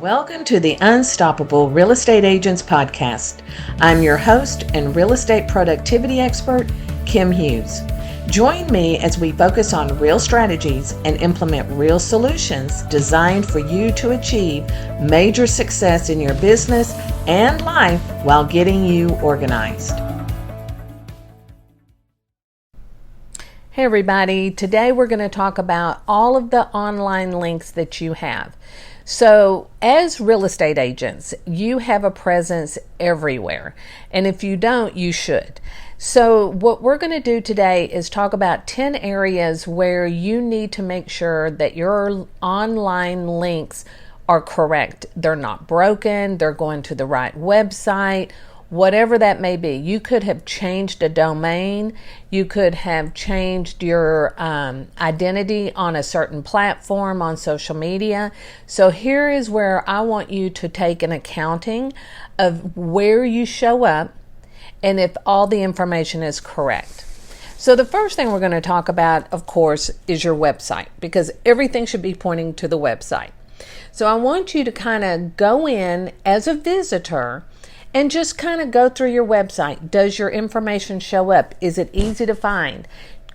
Welcome to the Unstoppable Real Estate Agents Podcast. I'm your host and real estate productivity expert, Kim Hughes. Join me as we focus on real strategies and implement real solutions designed for you to achieve major success in your business and life while getting you organized. Hey everybody, today we're going to talk about all of the online links that you have. So as real estate agents, you have a presence everywhere. And if you don't, you should. So what we're going to do today is talk about 10 areas where you need to make sure that your online links are correct. They're not broken, they're going to the right website, whatever that may be. You could have changed a domain. You could have changed your identity on a certain platform on social media. So here is where I want you to take an accounting of where you show up and if all the information is correct. So the first thing we're going to talk about, of course, is your website, because everything should be pointing to the website. So I want you to kind of go in as a visitor and just kind of go through your website. Does your information show up? Is it easy to find?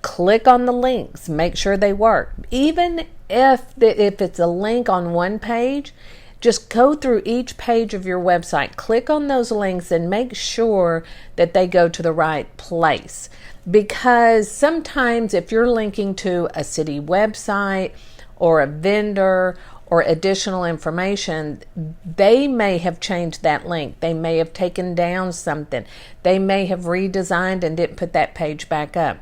Click on the links. Make sure they work. Even if it's a link on one page, just go through each page of your website. Click on those links and make sure that they go to the right place. Because sometimes if you're linking to a city website or a vendor or additional information, they may have changed that link. They may have taken down something. They may have redesigned and didn't put that page back up.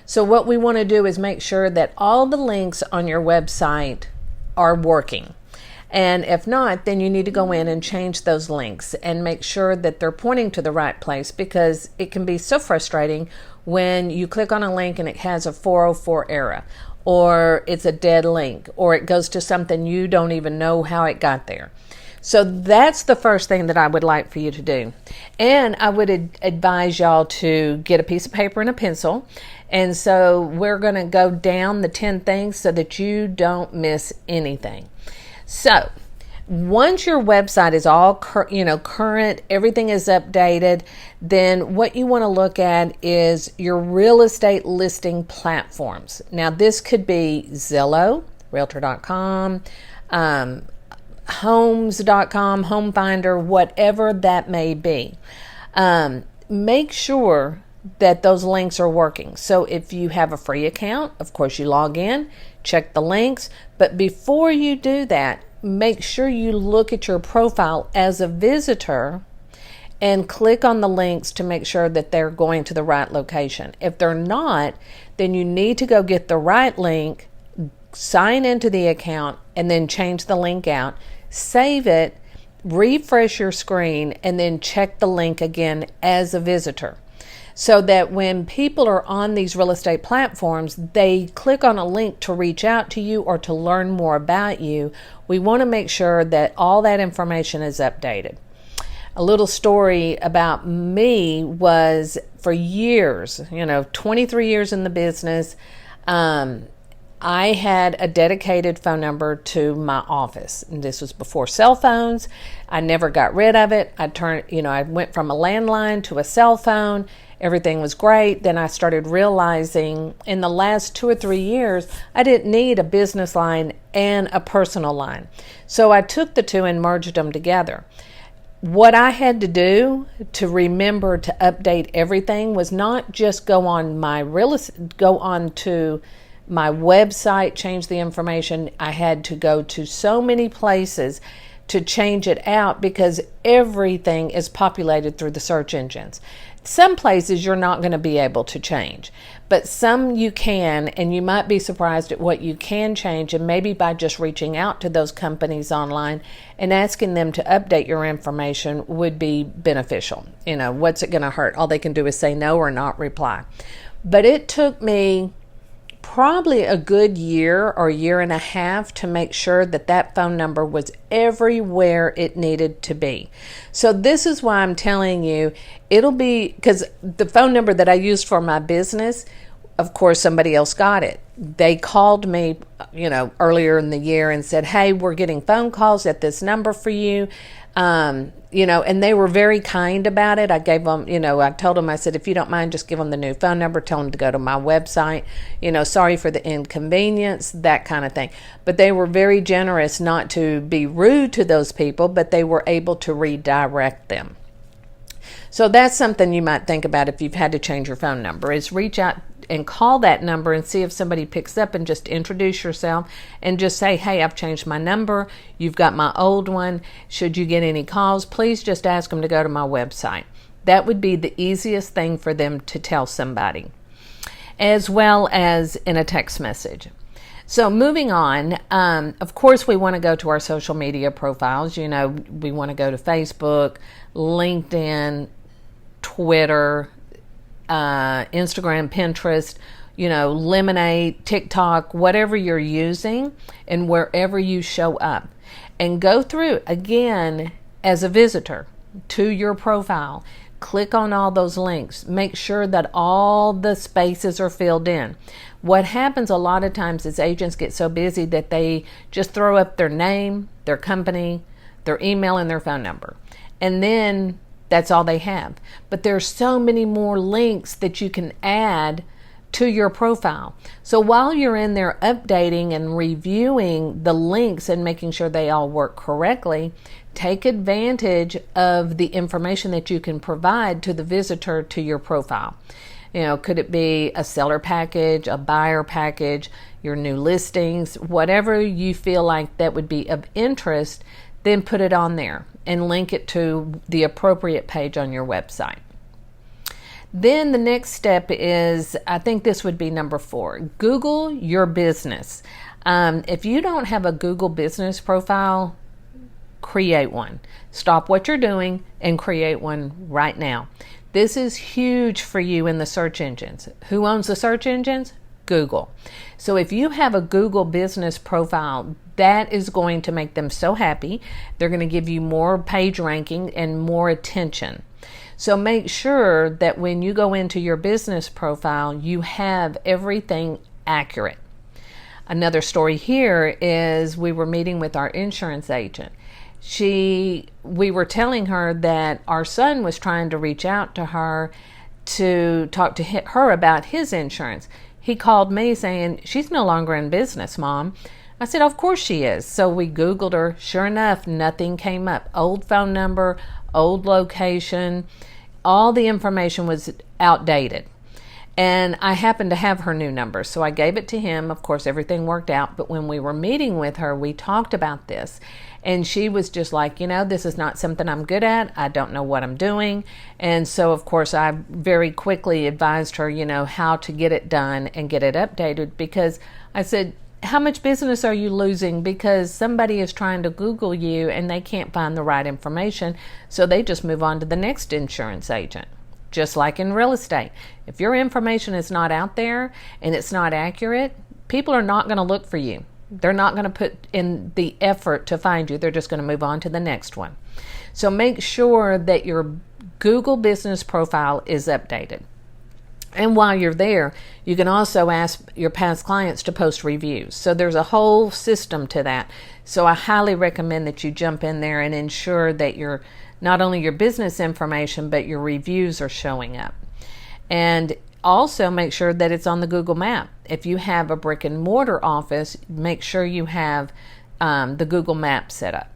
So what we want to do is make sure that all the links on your website are working. And if not, then you need to go in and change those links and make sure that they're pointing to the right place, because it can be so frustrating when you click on a link and it has a 404 error, or it's a dead link, or it goes to something you don't even know how it got there. So that's the first thing that I would like for you to do. And I would advise y'all to get a piece of paper and a pencil. And so we're going to go down the 10 things so that you don't miss anything. So once your website is all current, everything is updated, then what you want to look at is your real estate listing platforms. Now this could be Zillow, Realtor.com, Homes.com, Home Finder, whatever that may be. Make sure that those links are working. So if you have a free account, of course you log in, check the links, but before you do that, make sure you look at your profile as a visitor and click on the links to make sure that they're going to the right location. If they're not, then you need to go get the right link, sign into the account, and then change the link out, save it, refresh your screen, and then check the link again as a visitor. So that when people are on these real estate platforms, they click on a link to reach out to you or to learn more about you. We want to make sure that all that information is updated. A little story about me was, for years, 23 years in the business, I had a dedicated phone number to my office. And this was before cell phones. I never got rid of it. I went from a landline to a cell phone. Everything was great. Then I started realizing in the last 2 or 3 years, I didn't need a business line and a personal line. So I took the two and merged them together. What I had to do to remember to update everything was not just go on to my website, change the information. I had to go to so many places to change it out, because everything is populated through the search engines. Some places you're not going to be able to change, but some you can, and you might be surprised at what you can change, and maybe by just reaching out to those companies online and asking them to update your information would be beneficial. What's it going to hurt? All they can do is say no or not reply. But it took me probably a good year or year and a half to make sure that that phone number was everywhere it needed to be. So this is why I'm telling you, it'll be, because the phone number that I used for my business, of course somebody else got it. they called me, earlier in the year and said, hey, we're getting phone calls at this number for you. And they were very kind about it. I gave them, I told them, I said, if you don't mind, just give them the new phone number, tell them to go to my website, sorry for the inconvenience, that kind of thing. But they were very generous, not to be rude to those people, but they were able to redirect them. So that's something you might think about if you've had to change your phone number, is reach out and call that number and see if somebody picks up, and just introduce yourself and just say, hey, I've changed my number. You've got my old one. Should you get any calls, please just ask them to go to my website. That would be the easiest thing for them to tell somebody, as well as in a text message. So moving on, of course, we want to go to our social media profiles. We want to go to Facebook, LinkedIn, Twitter, Instagram, Pinterest, Lemonade, TikTok, whatever you're using, and wherever you show up, and go through again as a visitor to your profile. Click on all those links. Make sure that all the spaces are filled in. What happens a lot of times is agents get so busy that they just throw up their name, their company, their email, and their phone number. And then that's all they have. But there's so many more links that you can add to your profile. So while you're in there updating and reviewing the links and making sure they all work correctly, take advantage of the information that you can provide to the visitor to your profile. Could it be a seller package, a buyer package, your new listings, whatever you feel like that would be of interest, then put it on there and link it to the appropriate page on your website. Then the next step is, I think this would be number 4, Google your business. If you don't have a Google business profile, create one. Stop what you're doing and create one right now. This is huge for you in the search engines. Who owns the search engines? Google. So if you have a Google business profile, that is going to make them so happy. They're going to give you more page ranking and more attention. So make sure that when you go into your business profile, you have everything accurate. Another story here is we were meeting with our insurance agent. We were telling her that our son was trying to reach out to her to talk to her about his insurance. He called me saying, she's no longer in business, Mom. I said, of course she is. So we Googled her. Sure enough, nothing came up. Old phone number, old location, all the information was outdated. And I happened to have her new number, so I gave it to him. Of course, everything worked out. But when we were meeting with her, we talked about this. And she was just like, this is not something I'm good at. I don't know what I'm doing. And so, of course, I very quickly advised her, how to get it done and get it updated. Because I said, how much business are you losing because somebody is trying to Google you and they can't find the right information, so they just move on to the next insurance agent. Just like in real estate. If your information is not out there and it's not accurate, people are not going to look for you. They're not going to put in the effort to find you. They're just going to move on to the next one. So make sure that your Google business profile is updated. And while you're there, you can also ask your past clients to post reviews. So there's a whole system to that. So I highly recommend that you jump in there and ensure that not only your business information, but your reviews are showing up. And also make sure that it's on the Google map. If you have a brick and mortar office, make sure you have the Google map set up.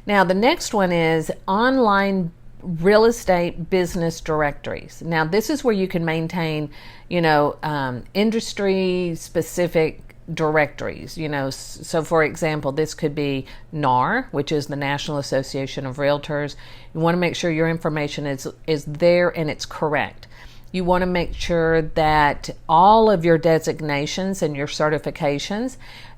Now the next one is online real estate business directories. Now this is where you can maintain, industry specific directories. So for example, this could be NAR, which is the National Association of Realtors. You want to make sure your information is there and it's correct. You want to make sure that all of your designations and your certifications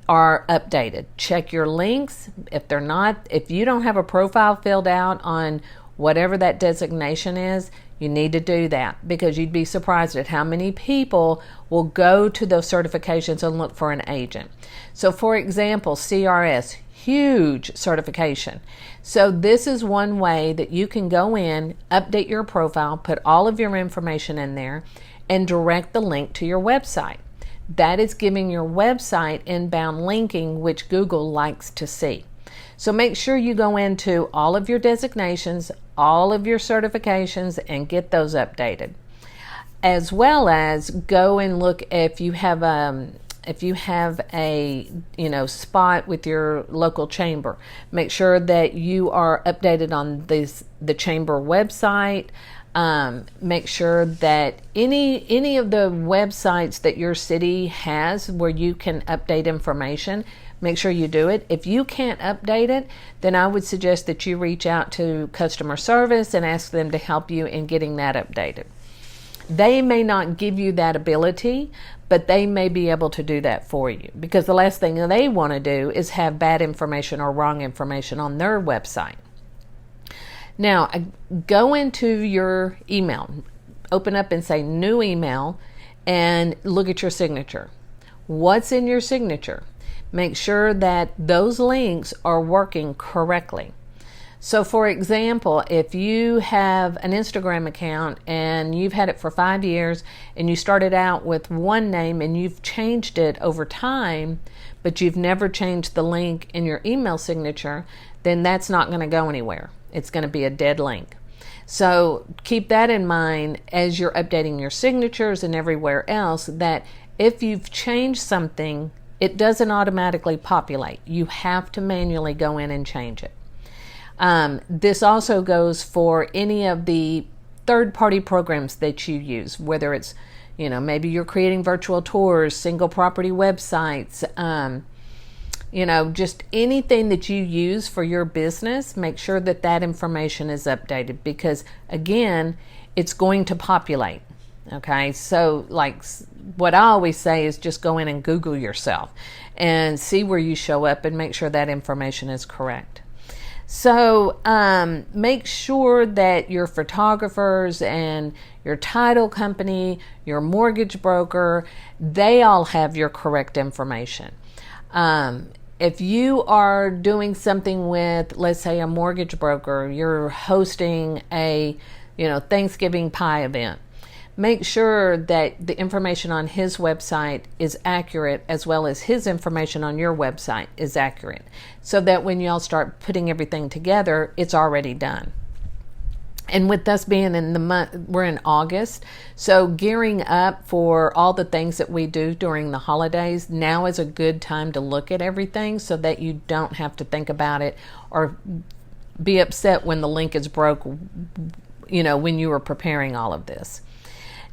are updated. Check your links. If you don't have a profile filled out on whatever that designation is, you need to do that, because you'd be surprised at how many people will go to those certifications and look for an agent. So for example, CRS, huge certification. So this is one way that you can go in, update your profile, put all of your information in there, and direct the link to your website. That is giving your website inbound linking, which Google likes to see. So make sure you go into all of your designations, all of your certifications, and get those updated. As well as go and look if you have a spot with your local chamber. Make sure that you are updated on the chamber website. Make sure that any of the websites that your city has where you can update information, make sure you do it. If you can't update it, then I would suggest that you reach out to customer service and ask them to help you in getting that updated. They may not give you that ability, but they may be able to do that for you, because the last thing they want to do is have bad information or wrong information on their website. Now, go into your email, open up and say new email, and look at your signature. What's in your signature? Make sure that those links are working correctly. So for example, if you have an Instagram account and you've had it for 5 years and you started out with one name and you've changed it over time, but you've never changed the link in your email signature, then that's not going to go anywhere. It's going to be a dead link. So keep that in mind as you're updating your signatures and everywhere else, that if you've changed something, it doesn't automatically populate. You have to manually go in and change it. This also goes for any of the third-party programs that you use, whether it's, maybe you're creating virtual tours, single property websites, just anything that you use for your business. Make sure that that information is updated, because again, it's going to populate. Okay, so like what I always say is just go in and Google yourself and see where you show up and make sure that information is correct. So make sure that your photographers and your title company, your mortgage broker, they all have your correct information. If you are doing something with, let's say, a mortgage broker, you're hosting a Thanksgiving pie event, make sure that the information on his website is accurate, as well as his information on your website is accurate, so that when y'all start putting everything together, it's already done. And with us being in the month, we're in August, so gearing up for all the things that we do during the holidays, now is a good time to look at everything so that you don't have to think about it or be upset when the link is broke, when you were preparing all of this.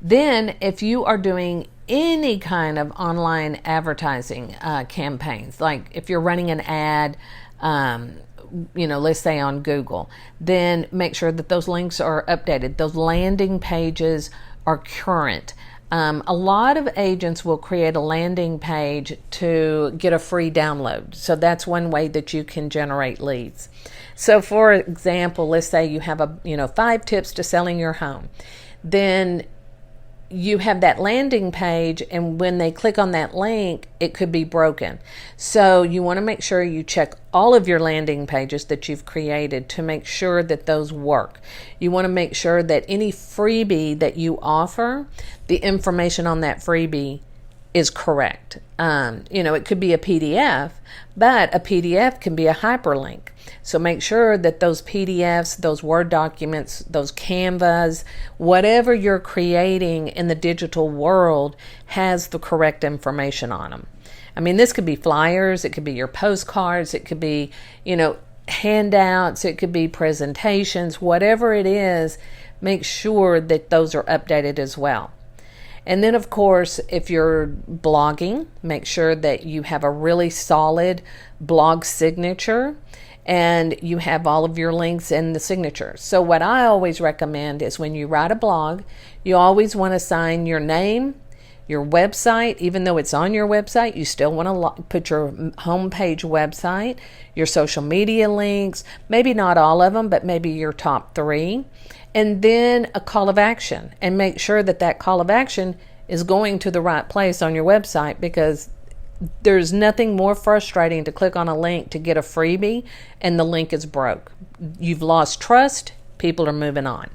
Then if you are doing any kind of online advertising campaigns, like if you're running an ad, let's say on Google, then make sure that those links are updated. Those landing pages are current. A lot of agents will create a landing page to get a free download. So that's one way that you can generate leads. So for example, let's say you have 5 tips to selling your home. Then you have that landing page, and when they click on that link, it could be broken. So you want to make sure you check all of your landing pages that you've created to make sure that those work. You want to make sure that any freebie that you offer, the information on that freebie is correct. It could be a PDF, but a PDF can be a hyperlink. So make sure that those PDFs, those Word documents, those Canvas, whatever you're creating in the digital world has the correct information on them. I mean, this could be flyers, it could be your postcards, it could be, handouts, it could be presentations, whatever it is, make sure that those are updated as well. And then, of course, if you're blogging, make sure that you have a really solid blog signature and you have all of your links in the signature. So what I always recommend is when you write a blog, you always want to sign your name, your website. Even though it's on your website, you still want to put your homepage website, your social media links, maybe not all of them, but maybe your top 3. And then a call of action, and make sure that that call of action is going to the right place on your website, because there's nothing more frustrating to click on a link to get a freebie and the link is broke. You've lost trust, people are moving on.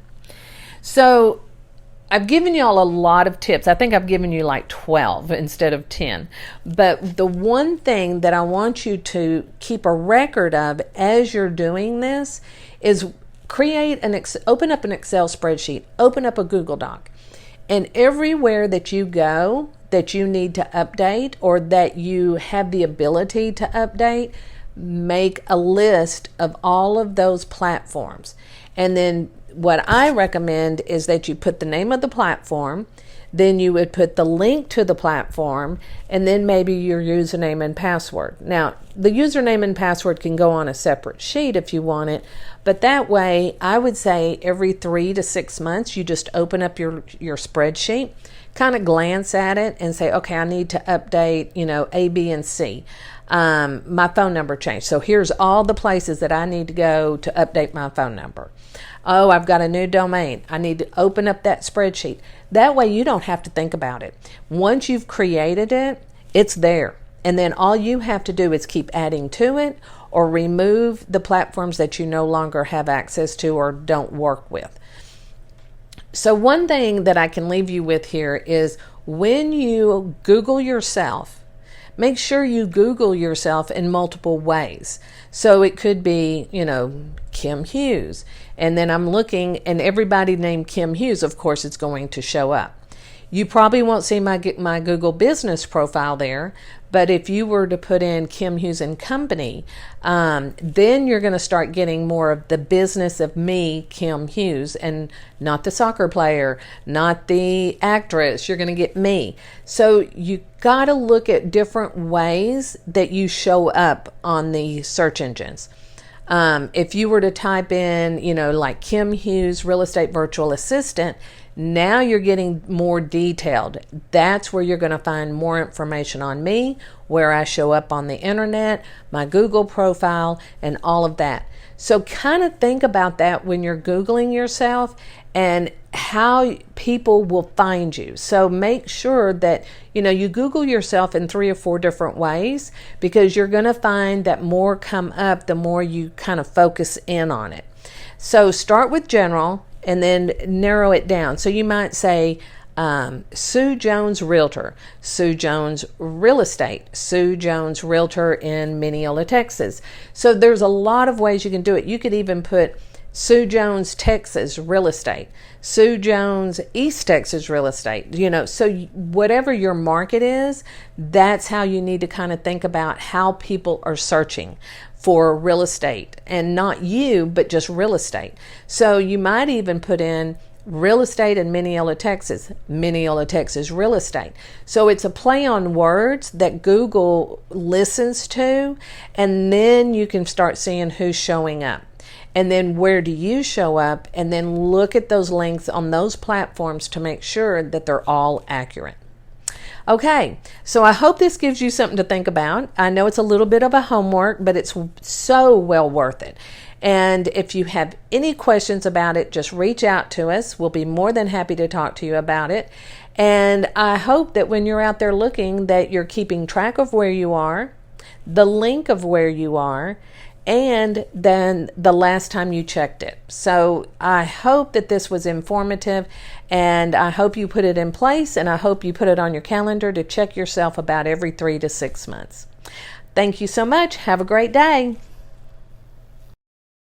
So I've given y'all a lot of tips. I think I've given you like 12 instead of 10. But the one thing that I want you to keep a record of as you're doing this is open up an Excel spreadsheet, open up a Google Doc, and everywhere that you go that you need to update or that you have the ability to update, make a list of all of those platforms. And then what I recommend is that you put the name of the platform, then you would put the link to the platform, and then maybe your username and password. Now, the username and password can go on a separate sheet if you want it, but that way, I would say every 3 to 6 months, you just open up your spreadsheet, kind of glance at it and say, okay, I need to update, A, B, and C. My phone number changed. So here's all the places that I need to go to update my phone number. Oh, I've got a new domain. I need to open up that spreadsheet. That way you don't have to think about it. Once you've created it, it's there. And then all you have to do is keep adding to it or remove the platforms that you no longer have access to or don't work with. So one thing that I can leave you with here is when you Google yourself, make sure you Google yourself in multiple ways. So it could be, Kim Hughes. And then I'm looking, and everybody named Kim Hughes, of course, it's going to show up. You probably won't see my Google business profile there, but if you were to put in Kim Hughes and Company, then you're going to start getting more of the business of me, Kim Hughes, and not the soccer player, not the actress. You're going to get me. So you got to look at different ways that you show up on the search engines. If you were to type in, like Kim Hughes, real estate virtual assistant, now you're getting more detailed. That's where you're going to find more information on me, where I show up on the internet, my Google profile, and all of that. So kind of think about that when you're Googling yourself and how people will find you. So make sure that, you Google yourself in 3 or 4 different ways, because you're going to find that more come up the more you kind of focus in on it. So start with general and then narrow it down. So you might say, Sue Jones Realtor, Sue Jones Real Estate, Sue Jones Realtor in Mineola, Texas. So there's a lot of ways you can do it. You could even put Sue Jones, Texas Real Estate, Sue Jones, East Texas Real Estate, so whatever your market is, that's how you need to kind of think about how people are searching for real estate, and not you, but just real estate. So you might even put in real estate in Mineola, Texas real estate. So it's a play on words that Google listens to, and then you can start seeing who's showing up. And then where do you show up? And then look at those links on those platforms to make sure that they're all accurate. Okay, so I hope this gives you something to think about. I know it's a little bit of a homework, but it's so well worth it. And if you have any questions about it, just reach out to us. We'll be more than happy to talk to you about it. And I hope that when you're out there looking, that you're keeping track of where you are, the link of where you are, and then the last time you checked it. So I hope that this was informative, and I hope you put it in place, and I hope you put it on your calendar to check yourself about every 3 to 6 months. Thank you so much. Have a great day.